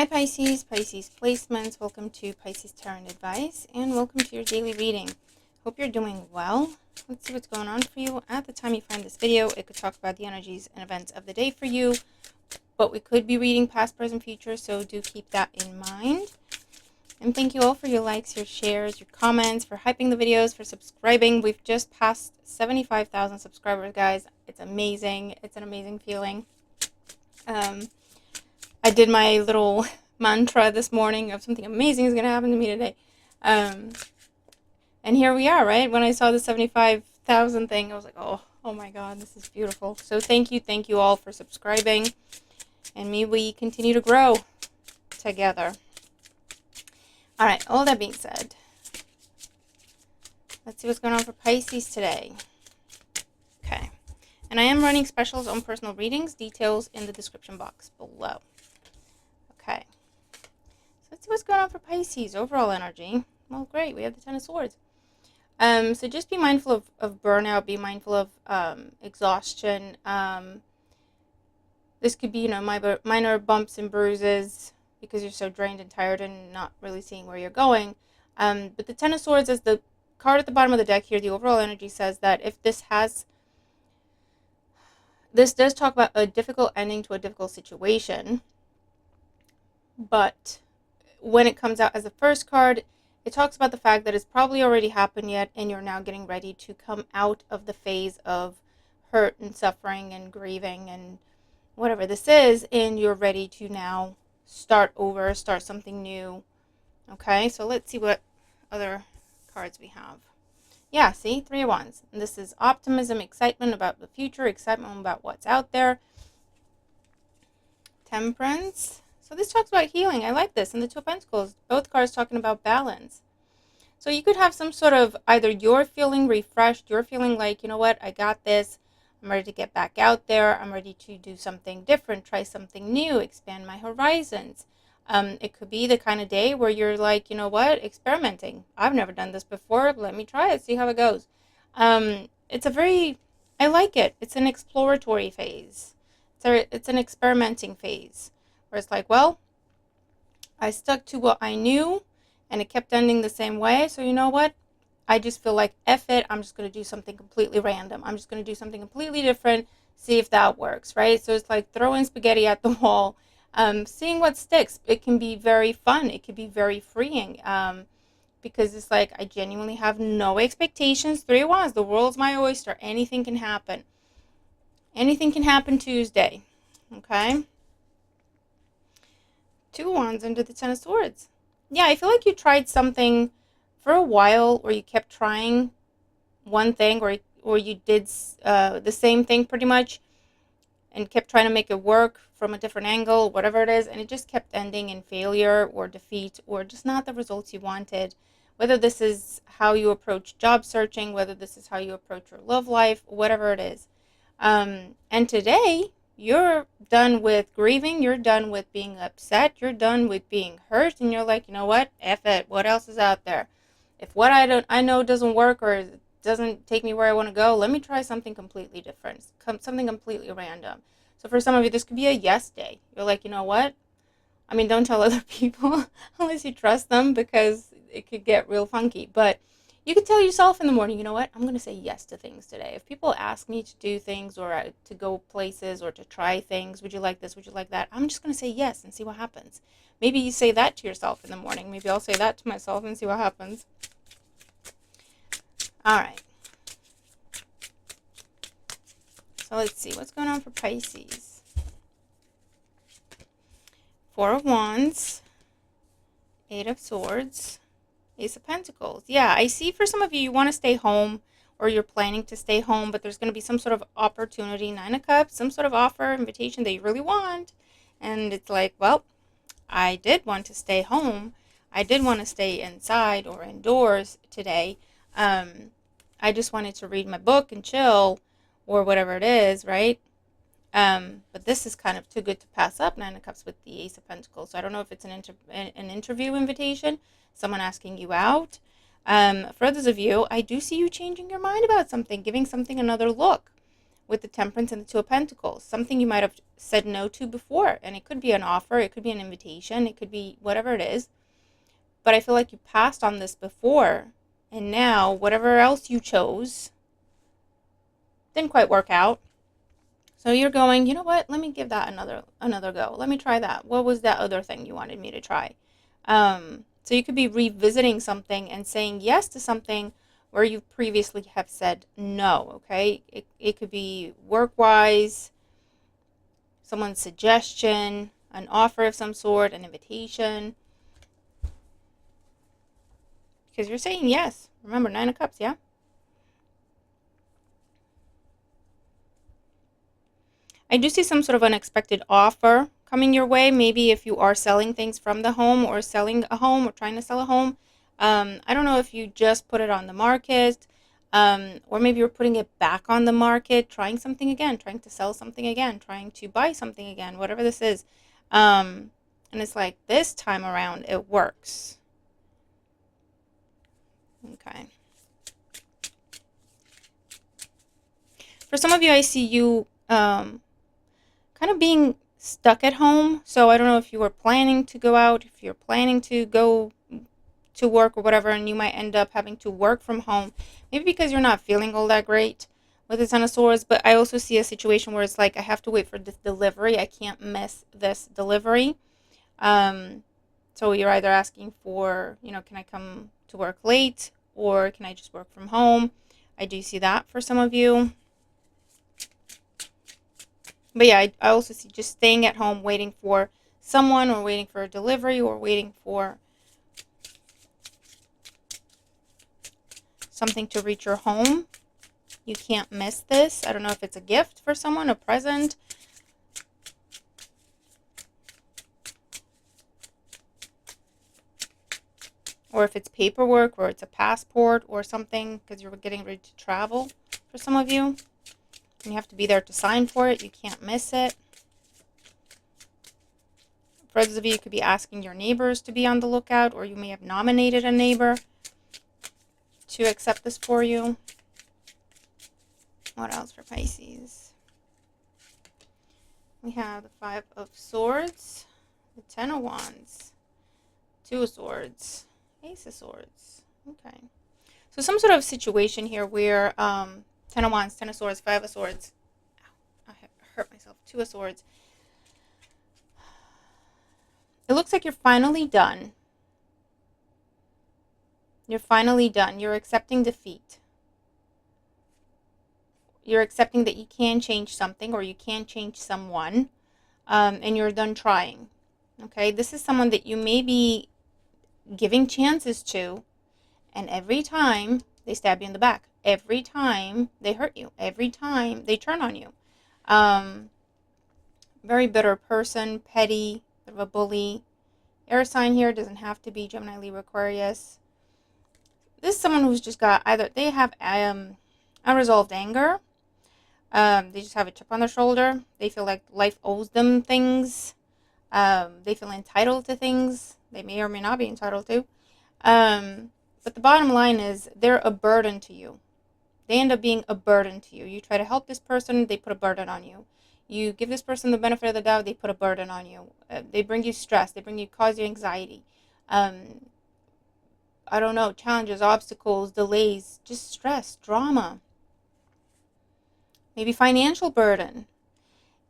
Hi Pisces, Pisces placements. Welcome to Pisces Tarot and Advice, and welcome to your daily reading. Hope you're doing well. Let's see what's going on for you. At the time you find this video, it could talk about the energies and events of the day for you, but we could be reading past, present, future, so do keep that in mind. And thank you all for your likes, your shares, your comments, for hyping the videos, for subscribing. We've just passed 75,000 subscribers, guys. It's amazing. It's an amazing feeling. I did my little mantra this morning of something amazing is going to happen to me today. And here we are, right? When I saw the 75,000 thing, I was like, oh my God, this is beautiful. So thank you all for subscribing. And may we continue to grow together. All right, all that being said, let's see what's going on for Pisces today. Okay. And I am running specials on personal readings, details in the description box below. Okay, so let's see what's going on for Pisces. Overall energy. Well, great. We have the Ten of Swords. So just be mindful of burnout. Be mindful of exhaustion. This could be, minor bumps and bruises because you're so drained and tired and not really seeing where you're going. But the Ten of Swords is the card at the bottom of the deck here. The overall energy says that if this does talk about a difficult ending to a difficult situation. But when it comes out as the first card, it talks about the fact that it's probably already happened yet, and you're now getting ready to come out of the phase of hurt and suffering and grieving and whatever this is, and you're ready to now start over, start something new. Okay, so let's see what other cards we have. Yeah, see, Three of Wands. And this is optimism, excitement about the future, excitement about what's out there. Temperance. So this talks about healing. I like this. And the Two of Pentacles, both cards talking about balance. So you could have some sort of, either you're feeling refreshed, you're feeling like, you know what, I got this. I'm ready to get back out there. I'm ready to do something different, try something new, expand my horizons. It could be the kind of day where you're like, you know what, experimenting. I've never done this before. Let me try it, see how it goes. I like it. It's an exploratory phase. It's an experimenting phase. Where it's like, well, I stuck to what I knew and it kept ending the same way. So you know what? I just feel like, F it. I'm just going to do something completely random. I'm just going to do something completely different. See if that works, right? So it's like throwing spaghetti at the wall, seeing what sticks. It can be very fun. It can be very freeing because it's like I genuinely have no expectations. Three of Wands, the world's my oyster. Anything can happen. Anything can happen Tuesday, okay? Two of Wands under the Ten of Swords. Yeah, I feel like you tried something for a while, or you kept trying one thing, or you did the same thing pretty much and kept trying to make it work from a different angle, whatever it is, and it just kept ending in failure or defeat or just not the results you wanted. Whether this is how you approach job searching, whether this is how you approach your love life, whatever it is. And today, you're done with grieving, you're done with being upset, you're done with being hurt, and you're like, you know what, F it, what else is out there? If what I know doesn't work or doesn't take me where I want to go, let me try something completely different, something completely random. So for some of you, this could be a yes day. You're like, you know what? I mean, don't tell other people unless you trust them, because it could get real funky. But you could tell yourself in the morning, you know what? I'm going to say yes to things today. If people ask me to do things or to go places or to try things, would you like this? Would you like that? I'm just going to say yes and see what happens. Maybe you say that to yourself in the morning. Maybe I'll say that to myself and see what happens. All right. So let's see. What's going on for Pisces? Four of Wands. Eight of Swords. Ace of Pentacles. Yeah, I see for some of you, you want to stay home, or you're planning to stay home, but there's going to be some sort of opportunity, Nine of Cups, some sort of offer, invitation that you really want. And it's like, well, I did want to stay home. I did want to stay inside or indoors today. I just wanted to read my book and chill or whatever it is, right? But this is kind of too good to pass up, Nine of Cups with the Ace of Pentacles. So I don't know if it's an interview invitation, someone asking you out. For others of you, I do see you changing your mind about something, giving something another look. with the Temperance and the Two of Pentacles. Something you might have said no to before. And it could be an offer. It could be an invitation. It could be whatever it is. But I feel like you passed on this before. And now, whatever else you chose didn't quite work out. So you're going, you know what? Let me give that another go. Let me try that. What was that other thing you wanted me to try? So you could be revisiting something and saying yes to something where you previously have said no, okay? It could be work-wise, someone's suggestion, an offer of some sort, an invitation. Because you're saying yes. Remember, 9 of Cups, yeah? I do see some sort of unexpected offer coming your way. Maybe if you are selling things from the home or selling a home or trying to sell a home. I don't know if you just put it on the market or maybe you're putting it back on the market, trying something again, trying to sell something again, trying to buy something again, whatever this is. And it's like this time around it works. Okay. For some of you, I see you kind of being stuck at home. So I don't know if you were planning to go out, if you're planning to go to work or whatever, and you might end up having to work from home. Maybe because you're not feeling all that great with the Ten of Swords. But I also see a situation where it's like I have to wait for this delivery. I can't miss this delivery. So you're either asking for, can I come to work late or can I just work from home? I do see that for some of you. But yeah, I also see just staying at home waiting for someone or waiting for a delivery or waiting for something to reach your home. You can't miss this. I don't know if it's a gift for someone, a present. Or if it's paperwork or it's a passport or something because you're getting ready to travel for some of you. And you have to be there to sign for it. You can't miss it. For others of you, you could be asking your neighbors to be on the lookout, or you may have nominated a neighbor to accept this for you. What else for Pisces? We have the Five of Swords, the Ten of Wands, Two of Swords, Ace of Swords. Okay. So some sort of situation here where Ten of Wands, Ten of Swords, Five of Swords. Ow, I hurt myself. Two of Swords. It looks like you're finally done. You're finally done. You're accepting defeat. You're accepting that you can change something or you can change someone, and you're done trying. Okay, this is someone that you may be giving chances to, and every time they stab you in the back, every time they hurt you, every time they turn on you. Very bitter person, petty, bit of a bully. Air sign here, doesn't have to be Gemini, Libra, Aquarius. This is someone who's just got either they have unresolved anger. They just have a chip on their shoulder. They feel like life owes them things. They feel entitled to things they may or may not be entitled to. But the bottom line is they're a burden to you. They end up being a burden to you. You try to help this person, they put a burden on you. You give this person the benefit of the doubt, they put a burden on you. They bring you stress. They cause you anxiety. I don't know, challenges, obstacles, delays, just stress, drama. Maybe financial burden.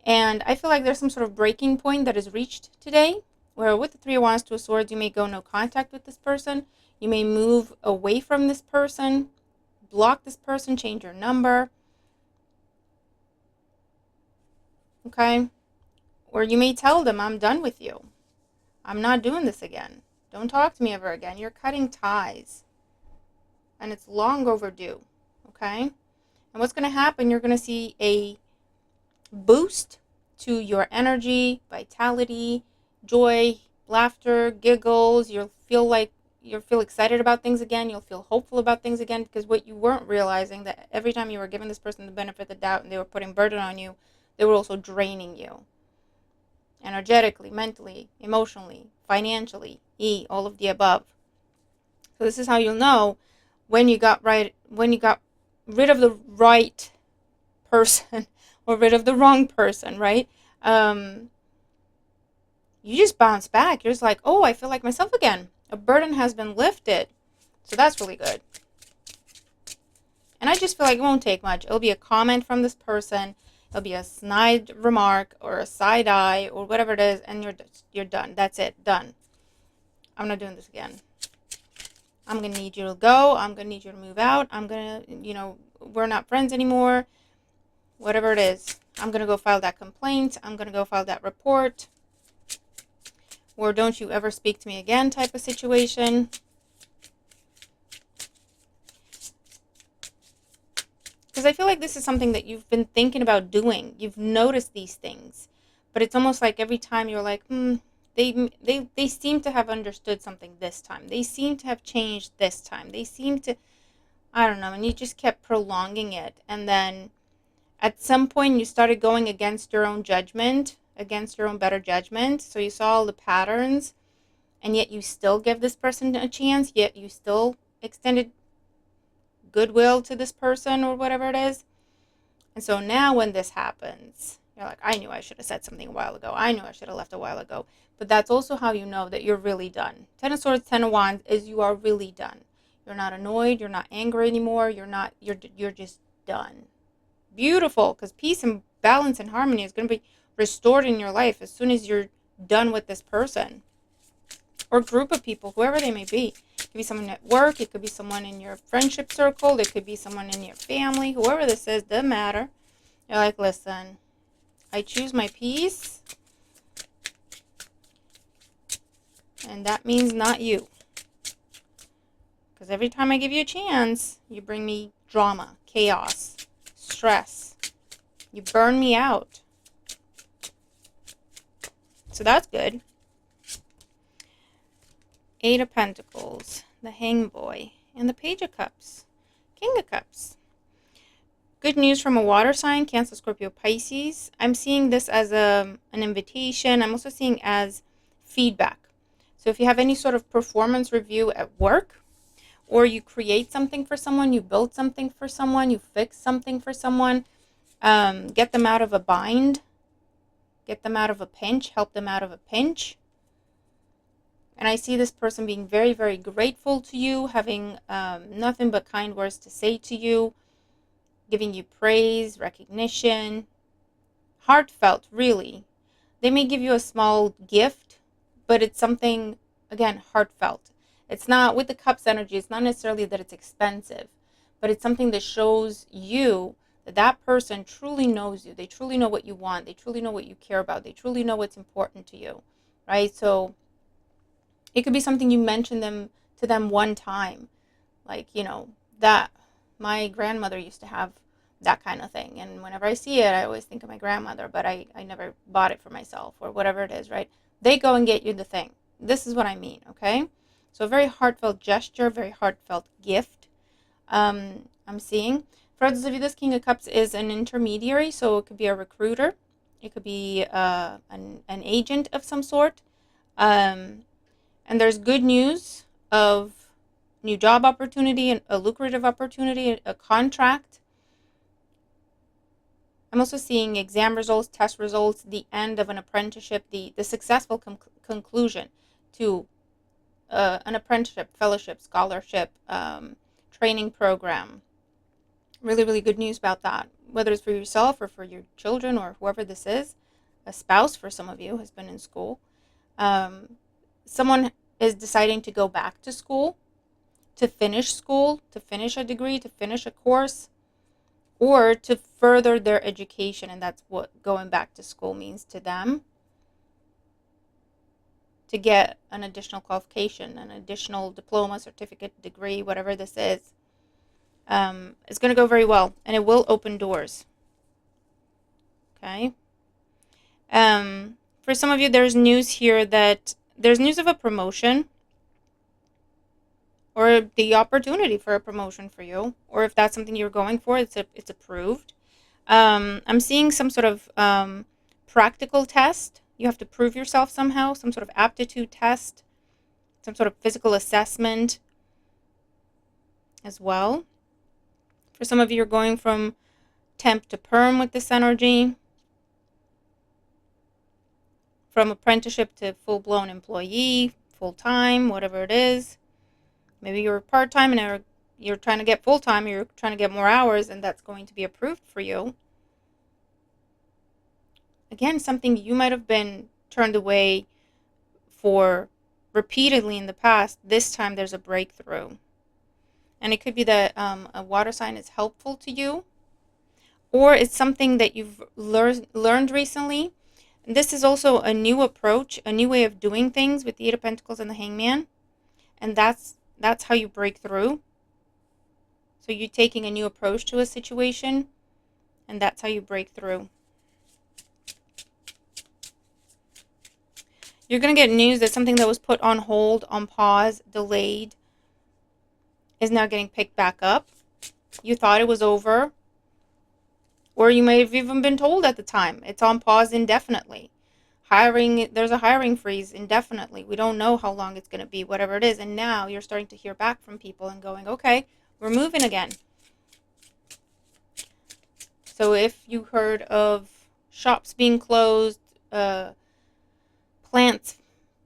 And I feel like there's some sort of breaking point that is reached today, where with the Three of Wands, Two of Swords, you may go no contact with this person. You may move away from this person, block this person, change your number. Okay? Or you may tell them, I'm done with you. I'm not doing this again. Don't talk to me ever again. You're cutting ties. And it's long overdue. Okay? And what's going to happen, you're going to see a boost to your energy, vitality, joy, laughter, giggles. You'll feel excited about things again. You'll feel hopeful about things again, because what you weren't realizing, that every time you were giving this person the benefit of the doubt and they were putting burden on you, they were also draining you. Energetically, mentally, emotionally, financially, all of the above. So this is how you'll know when you got rid of the right person or rid of the wrong person, right? Um, you just bounce back. You're just like, oh, I feel like myself again. A burden has been lifted. So that's really good. And I just feel like it won't take much. It'll be a comment from this person. It'll be a snide remark or a side eye or whatever it is, and you're done. That's it. Done. I'm not doing this again. I'm going to need you to go. I'm going to need you to move out. I'm going to, we're not friends anymore. Whatever it is. I'm going to go file that complaint. I'm going to go file that report. Or don't you ever speak to me again type of situation. Because I feel like this is something that you've been thinking about doing. You've noticed these things. But it's almost like every time you're like, they seem to have understood something this time. They seem to have changed this time. They seem to, I don't know, and you just kept prolonging it. And then at some point you started going against your own judgment, against your own better judgment. So you saw all the patterns, and yet you still give this person a chance, yet you still extended goodwill to this person or whatever it is. And so now when this happens, you're like, I knew I should have said something a while ago. I knew I should have left a while ago. But that's also how you know that you're really done. Ten of Swords, Ten of Wands is you are really done. You're not annoyed. You're not angry anymore. You're just done. Beautiful, because peace and balance and harmony is going to be restored in your life as soon as you're done with this person or group of people, whoever they may be. It could be someone at work. It could be someone in your friendship circle. It could be someone in your family. Whoever this is, doesn't matter. You're like, listen, I choose my peace, and that means not you. Because every time I give you a chance, you bring me drama, chaos, stress. You burn me out. So that's good. Eight of Pentacles, the Hanged Boy, and the Page of Cups, King of Cups. Good news from a water sign, Cancer, Scorpio, Pisces. I'm seeing this as an invitation. I'm also seeing as feedback. So if you have any sort of performance review at work, or you create something for someone, you build something for someone, you fix something for someone, get them out of a bind, get them out of a pinch, help them out of a pinch. And I see this person being very, very grateful to you, having nothing but kind words to say to you, giving you praise, recognition, heartfelt, really. They may give you a small gift, but it's something, again, heartfelt. It's not, with the Cups energy, it's not necessarily that it's expensive, but it's something that shows you that that person truly knows you. They truly know what you want. They truly know what you care about. They truly know what's important to you, right? So it could be something you mention to them one time. Like, that my grandmother used to have that kind of thing. And whenever I see it, I always think of my grandmother, but I never bought it for myself or whatever it is, right? They go and get you the thing. This is what I mean, okay? So a very heartfelt gesture, very heartfelt gift. I'm seeing. For those of you, this King of Cups is an intermediary, so it could be a recruiter. It could be an agent of some sort. And there's good news of new job opportunity, a lucrative opportunity, a contract. I'm also seeing exam results, test results, the end of an apprenticeship, the successful conclusion to an apprenticeship, fellowship, scholarship, training program. Really, really good news about that. Whether it's for yourself or for your children or whoever this is, a spouse for some of you has been in school. Someone is deciding to go back to school, to finish a degree, to finish a course, or to further their education, and that's what going back to school means to them. To get an additional qualification, an additional diploma, certificate, degree, whatever this is. It's going to go very well, and it will open doors. Okay? For some of you, there's news here that there's news of a promotion or the opportunity for a promotion for you, or if that's something you're going for, it's approved. I'm seeing some sort of practical test. You have to prove yourself somehow, some sort of aptitude test, some sort of physical assessment as well. For some of you, you're going from temp to perm with this energy, from apprenticeship to full-blown employee, full-time, whatever it is. Maybe you're part-time and you're trying to get full-time, you're trying to get more hours, and that's going to be approved for you. Again, something you might have been turned away for repeatedly in the past. This time there's a breakthrough. And it could be that a water sign is helpful to you, or it's something that you've learned recently. And this is also a new approach, a new way of doing things with the Eight of Pentacles and the Hangman. And that's how you break through. So you're taking a new approach to a situation, and that's how you break through. You're going to get news that something that was put on hold, on pause, delayed, is now getting picked back up. You thought it was over, or you may have even been told at the time it's on pause indefinitely. There's a hiring freeze indefinitely. We don't know how long it's going to be, whatever it is. And now you're starting to hear back from people and going, okay, we're moving again. So if you heard of shops being closed, plants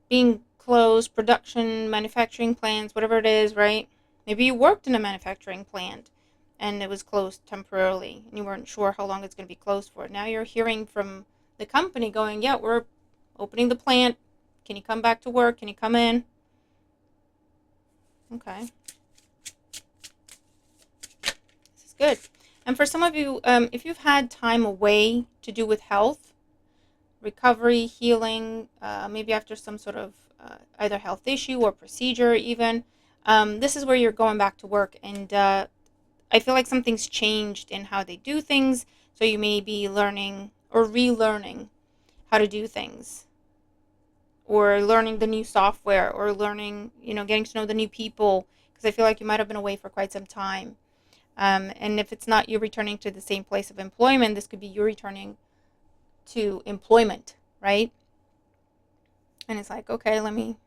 being closed, production, manufacturing plants, whatever it is, right? Maybe you worked in a manufacturing plant and it was closed temporarily and you weren't sure how long it's going to be closed for. Now you're hearing from the company going, yeah, we're opening the plant. Can you come back to work? Can you come in? Okay. This is good. And for some of you, if you've had time away to do with health, recovery, healing, maybe after some sort of either health issue or procedure even, this is where you're going back to work. And I feel like something's changed in how they do things. So you may be learning or relearning how to do things, or learning the new software, or learning, getting to know the new people, because I feel like you might have been away for quite some time. And if it's not you returning to the same place of employment, this could be you returning to employment, right? And it's like, okay, let me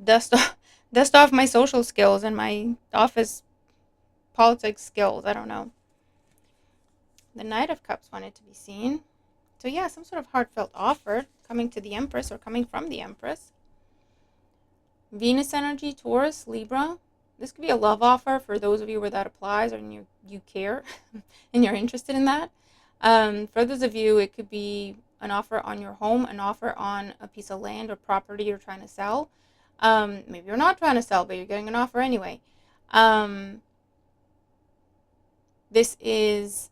dust off my social skills and my office politics skills. I don't know. The Knight of Cups wanted to be seen. So yeah, some sort of heartfelt offer coming to the Empress or coming from the Empress. Venus energy, Taurus, Libra. This could be a love offer for those of you where that applies, or you care and you're interested in that. For those of you, it could be an offer on your home, an offer on a piece of land or property you're trying to sell. Maybe you're not trying to sell, but you're getting an offer anyway. This is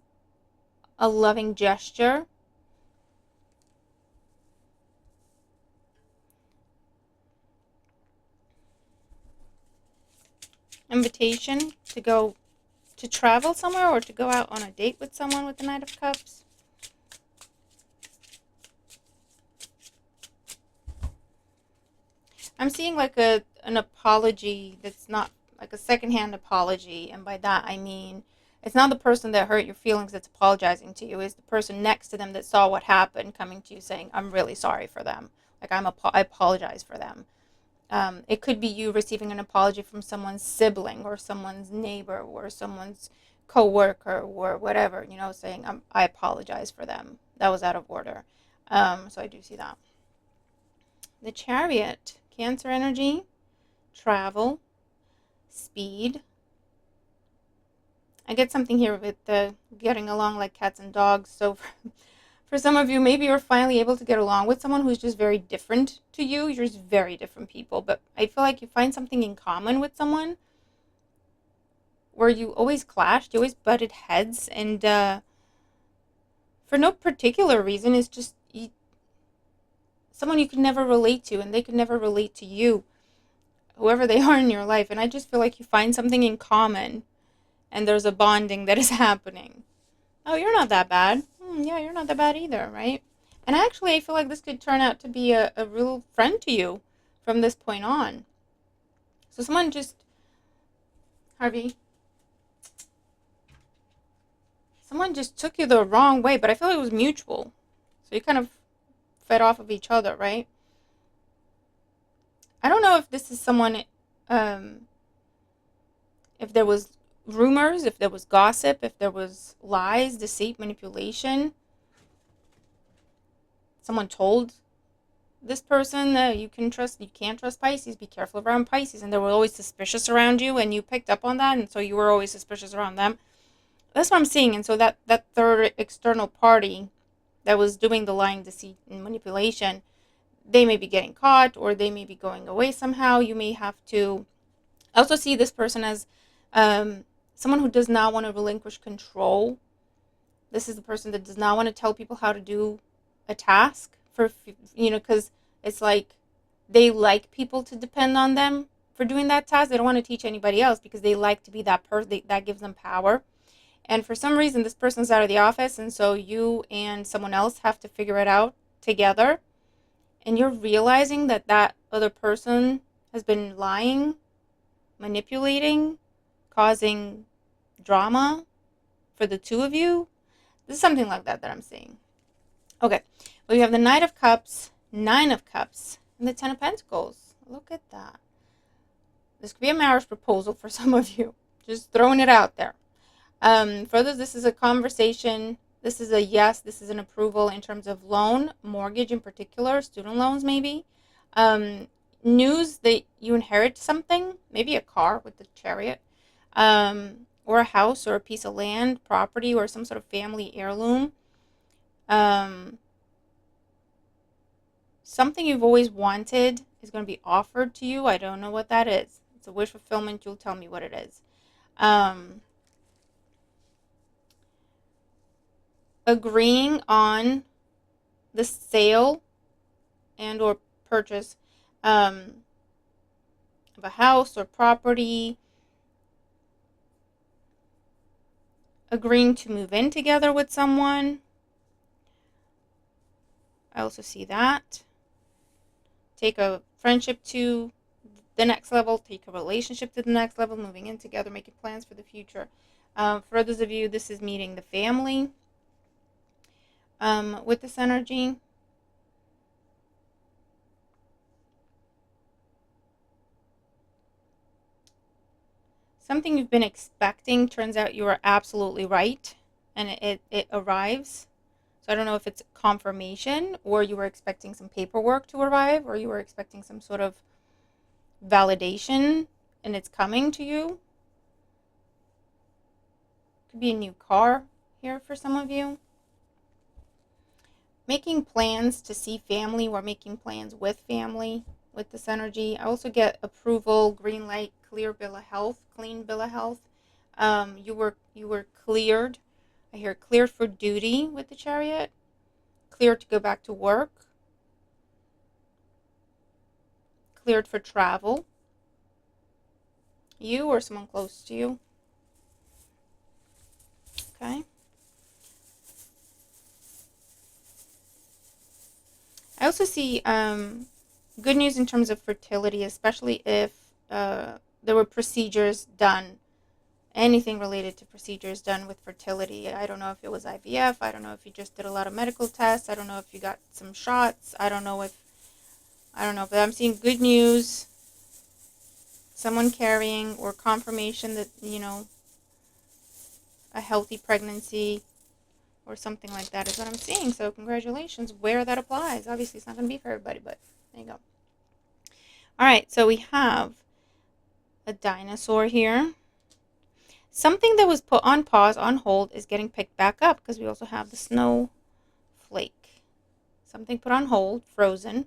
a loving gesture. Invitation to go to travel somewhere or to go out on a date with someone with the Knight of Cups. I'm seeing like an apology that's not like a secondhand apology, and by that I mean it's not the person that hurt your feelings that's apologizing to you. It's the person next to them that saw what happened coming to you saying, I'm really sorry for them. Like I apologize for them. It could be you receiving an apology from someone's sibling or someone's neighbor or someone's co-worker or whatever, saying, I apologize for them. That was out of order. So I do see that. The Chariot, Cancer energy, travel, speed. I get something here with the getting along like cats and dogs. So for some of you, maybe you're finally able to get along with someone who's just very different to you. You're just very different people. But I feel like you find something in common with someone where you always clashed, you always butted heads. And for no particular reason, it's just someone you could never relate to, and they could never relate to you, whoever they are in your life. And I just feel like you find something in common, and there's a bonding that is happening. Oh, you're not that bad. Yeah, you're not that bad either, right? And actually, I feel like this could turn out to be a real friend to you from this point on. So someone just, Harvey, someone just took you the wrong way, but I feel like it was mutual. So you kind of fed off of each other, right? I don't know if this is someone, if there was rumors, if there was gossip, if there was lies, deceit, manipulation, someone told this person that you can't trust Pisces, be careful around Pisces, and they were always suspicious around you, and you picked up on that, and so you were always suspicious around them. That's what I'm seeing. And so that third external party that was doing the lying, deceit, and manipulation, they may be getting caught, or they may be going away somehow. You may have to. I also see this person as someone who does not want to relinquish control. This is the person that does not want to tell people how to do a task because it's like they like people to depend on them for doing that task. They don't want to teach anybody else because they like to be that person that gives them power. And for some reason, this person's out of the office, and so you and someone else have to figure it out together. And you're realizing that that other person has been lying, manipulating, causing drama for the two of you. This is something like that I'm seeing. Okay, well, you have the Knight of Cups, Nine of Cups, and the Ten of Pentacles. Look at that. This could be a marriage proposal for some of you. Just throwing it out there. For others, this is a conversation. This is a yes. This is an approval in terms of loan, mortgage in particular, student loans maybe. News that you inherit something, maybe a car with the Chariot, or a house or a piece of land, property, or some sort of family heirloom. Something you've always wanted is going to be offered to you. I don't know what that is. It's a wish fulfillment. You'll tell me what it is. Agreeing on the sale and or purchase of a house or property. Agreeing to move in together with someone. I also see that. Take a friendship to the next level. Take a relationship to the next level. Moving in together. Making plans for the future. For others of you, this is meeting the family. With this energy. Something you've been expecting turns out you are absolutely right, and it arrives. So I don't know if it's confirmation, or you were expecting some paperwork to arrive, or you were expecting some sort of validation, and it's coming to you. Could be a new car here for some of you. Making plans to see family, or making plans with family with this energy. I also get approval, green light, clear bill of health, clean bill of health. You were cleared. I hear cleared for duty with the Chariot. Cleared to go back to work. Cleared for travel. You or someone close to you. Okay. I also see good news in terms of fertility, especially if there were procedures done, anything related to procedures done with fertility. I don't know if it was IVF. I don't know if you just did a lot of medical tests. I don't know if you got some shots. I don't know, but I'm seeing good news, someone carrying, or confirmation that, a healthy pregnancy or something like that is what I'm seeing. So congratulations, where that applies. Obviously, it's not going to be for everybody, but there you go. All right, so we have a dinosaur here. Something that was put on pause, on hold, is getting picked back up, because we also have the snowflake. Something put on hold, frozen,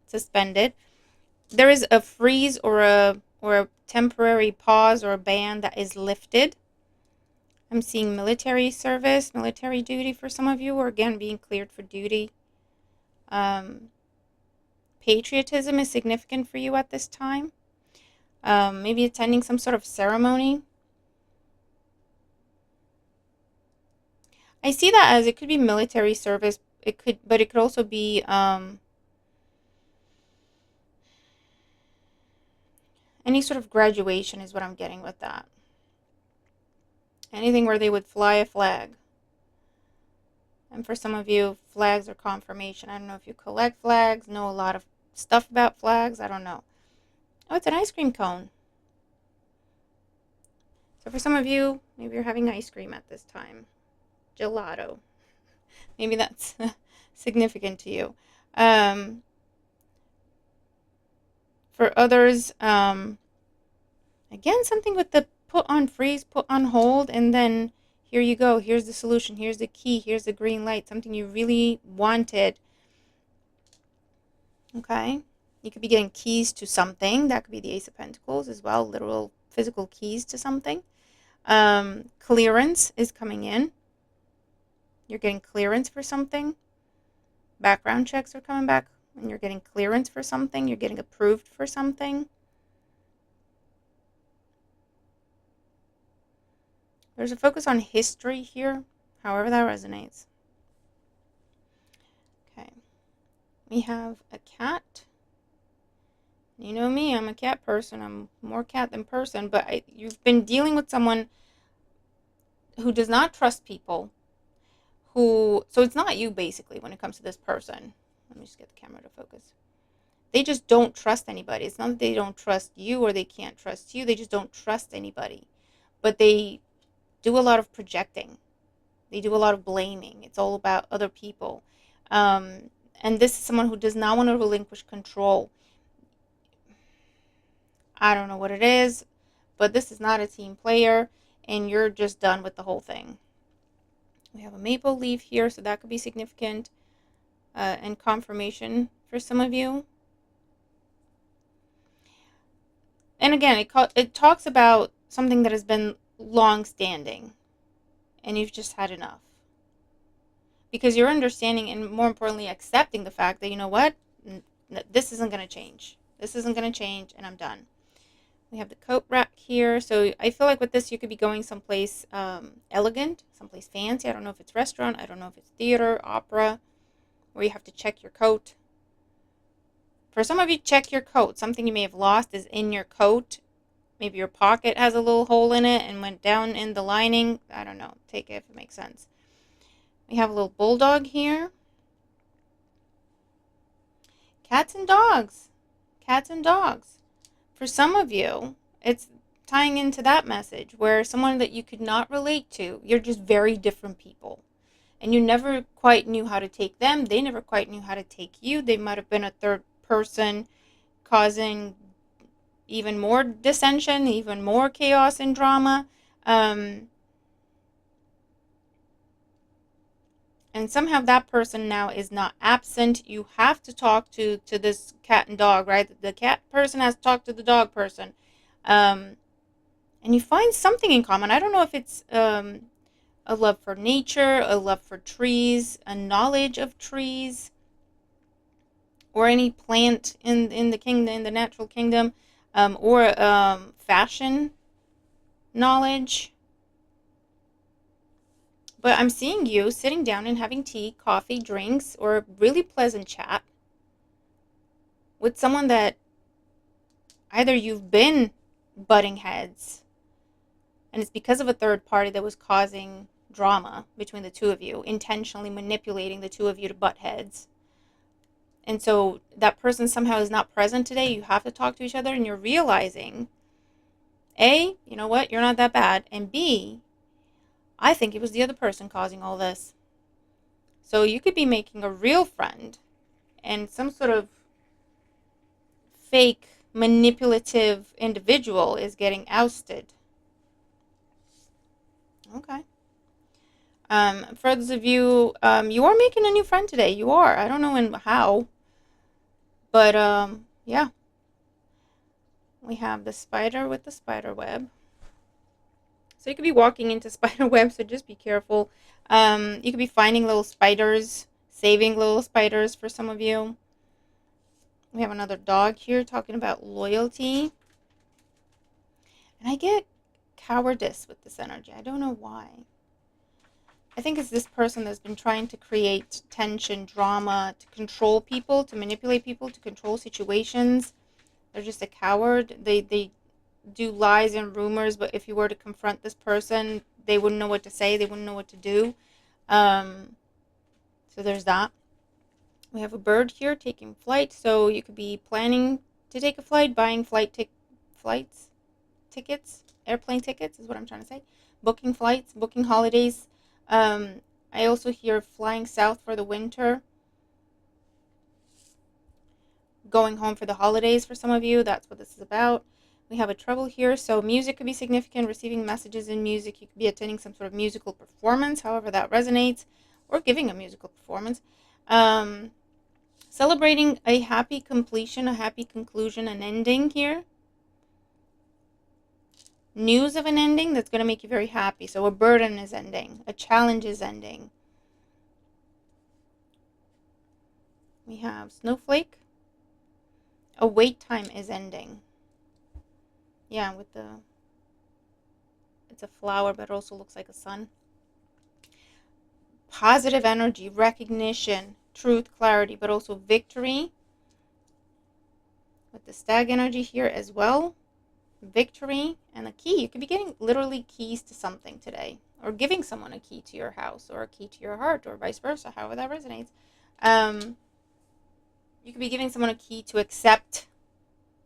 suspended. There is a freeze or a temporary pause or a ban that is lifted. I'm seeing military service, military duty for some of you, or again being cleared for duty. Patriotism is significant for you at this time. Maybe attending some sort of ceremony. I see that as it could be military service. But it could also be any sort of graduation is what I'm getting with that. Anything where they would fly a flag. And for some of you, flags are confirmation. I don't know if you collect flags, know a lot of stuff about flags. I don't know. Oh, it's an ice cream cone. So for some of you, maybe you're having ice cream at this time. Gelato. Maybe that's significant to you. Um, for others, again, something with the put on freeze, put on hold, and then here you go. Here's the solution. Here's the key. Here's the green light. Something you really wanted. Okay? You could be getting keys to something. That could be the Ace of Pentacles as well. Literal physical keys to something. Clearance is coming in. You're getting clearance for something. Background checks are coming back and you're getting clearance for something. You're getting approved for something. There's a focus on history here, however that resonates. Okay. We have a cat. You know me, I'm a cat person. I'm more cat than person, but you've been dealing with someone who does not trust people. So it's not you basically when it comes to this person. Let me just get the camera to focus. They just don't trust anybody. It's not that they don't trust you or they can't trust you. They just don't trust anybody. But they do a lot of projecting. They do a lot of blaming. It's all about other people. And this is someone who does not want to relinquish control. I don't know what it is, but this is not a team player, and you're just done with the whole thing. We have a maple leaf here, so that could be significant and confirmation for some of you. And again, it talks about something that has been long-standing, and you've just had enough. Because you're understanding and, more importantly, accepting the fact that, you know what, this isn't going to change. This isn't going to change, and I'm done. We have the coat rack here. So I feel like with this, you could be going someplace elegant, someplace fancy. I don't know if it's restaurant. I don't know if it's theater, opera, where you have to check your coat. For some of you, check your coat. Something you may have lost is in your coat. Maybe your pocket has a little hole in it and went down in the lining. I don't know. Take it if it makes sense. We have a little bulldog here. Cats and dogs. Cats and dogs. For some of you, it's tying into that message where someone that you could not relate to, you're just very different people. And you never quite knew how to take them. They never quite knew how to take you. They might have been a third person causing even more dissension, even more chaos and drama. And somehow that person now is not absent. You have to talk to this cat and dog, right? The cat person has to talk to the dog person. And you find something in common. I don't know if it's a love for nature, a love for trees, a knowledge of trees, or any plant in the kingdom, in the natural kingdom, or fashion knowledge. But I'm seeing you sitting down and having tea, coffee, drinks, or a really pleasant chat with someone that either you've been butting heads, and it's because of a third party that was causing drama between the two of you, intentionally manipulating the two of you to butt heads. And so that person somehow is not present today. You have to talk to each other, and you're realizing, A, you know what, you're not that bad, and B, I think it was the other person causing all this. So you could be making a real friend, and some sort of fake, manipulative individual is getting ousted. Okay. For those of you, you are making a new friend today. You are. I don't know how, but yeah. We have the spider with the spider web. So you could be walking into spider web, so just be careful. You could be finding little spiders, saving little spiders for some of you. We have another dog here talking about loyalty. And I get cowardice with this energy. I don't know why. I think it's this person that's been trying to create tension, drama, to control people, to manipulate people, to control situations. They're just a coward. They do lies and rumors, but if you were to confront this person, they wouldn't know what to say. They wouldn't know what to do. So there's that. We have a bird here taking flight. So you could be planning to take a flight, buying flights, tickets, airplane tickets is what I'm trying to say. Booking flights, booking holidays. I also hear flying south for the winter, going home for the holidays for some of you. That's what this is about. We have a trouble here. So music could be significant, receiving messages in music. You could be attending some sort of musical performance, however that resonates, or giving a musical performance. Celebrating a happy completion, a happy conclusion, an ending here. News of an ending that's going to make you very happy. So a burden is ending. A challenge is ending. We have snowflake. A wait time is ending. Yeah, with the... It's a flower, but it also looks like a sun. Positive energy, recognition, truth, clarity, but also victory. With the stag energy here as well. Victory and a key. You could be getting literally keys to something today, or giving someone a key to your house or a key to your heart, or vice versa, however that resonates. You could be giving someone a key to accept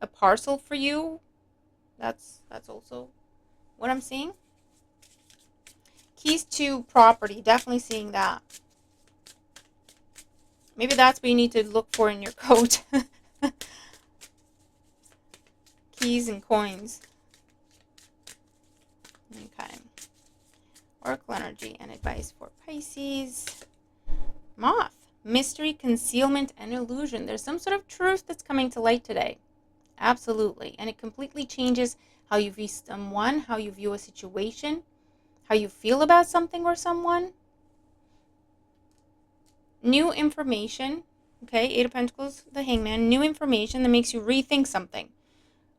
a parcel for you. That's also what I'm seeing. Keys to property, definitely seeing that. Maybe that's what you need to look for in your coat. Keys and coins. Okay. Oracle energy and advice for Pisces. Moth. Mystery, concealment, and illusion. There's some sort of truth that's coming to light today. Absolutely. And it completely changes how you view someone, how you view a situation, how you feel about something or someone. New information. Okay, Eight of Pentacles, the Hangman. New information that makes you rethink something.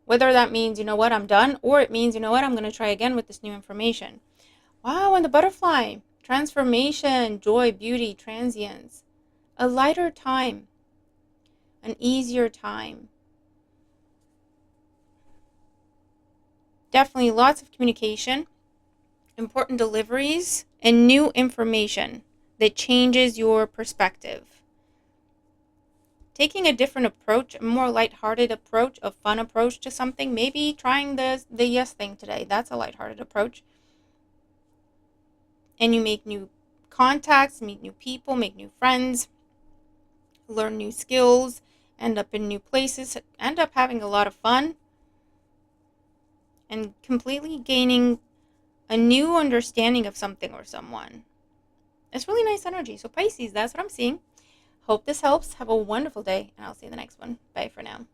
Whether that means, you know what, I'm done, or it means, you know what, I'm going to try again with this new information. Wow, and the butterfly. Transformation, joy, beauty, transience. A lighter time. An easier time. Definitely lots of communication, important deliveries, and new information that changes your perspective. Taking a different approach, a more lighthearted approach, a fun approach to something. Maybe trying the yes thing today. That's a lighthearted approach. And you make new contacts, meet new people, make new friends, learn new skills, end up in new places, end up having a lot of fun, and completely gaining a new understanding of something or someone. It's really nice energy. So Pisces, that's what I'm seeing. Hope this helps. Have a wonderful day, and I'll see you in the next one. Bye for now.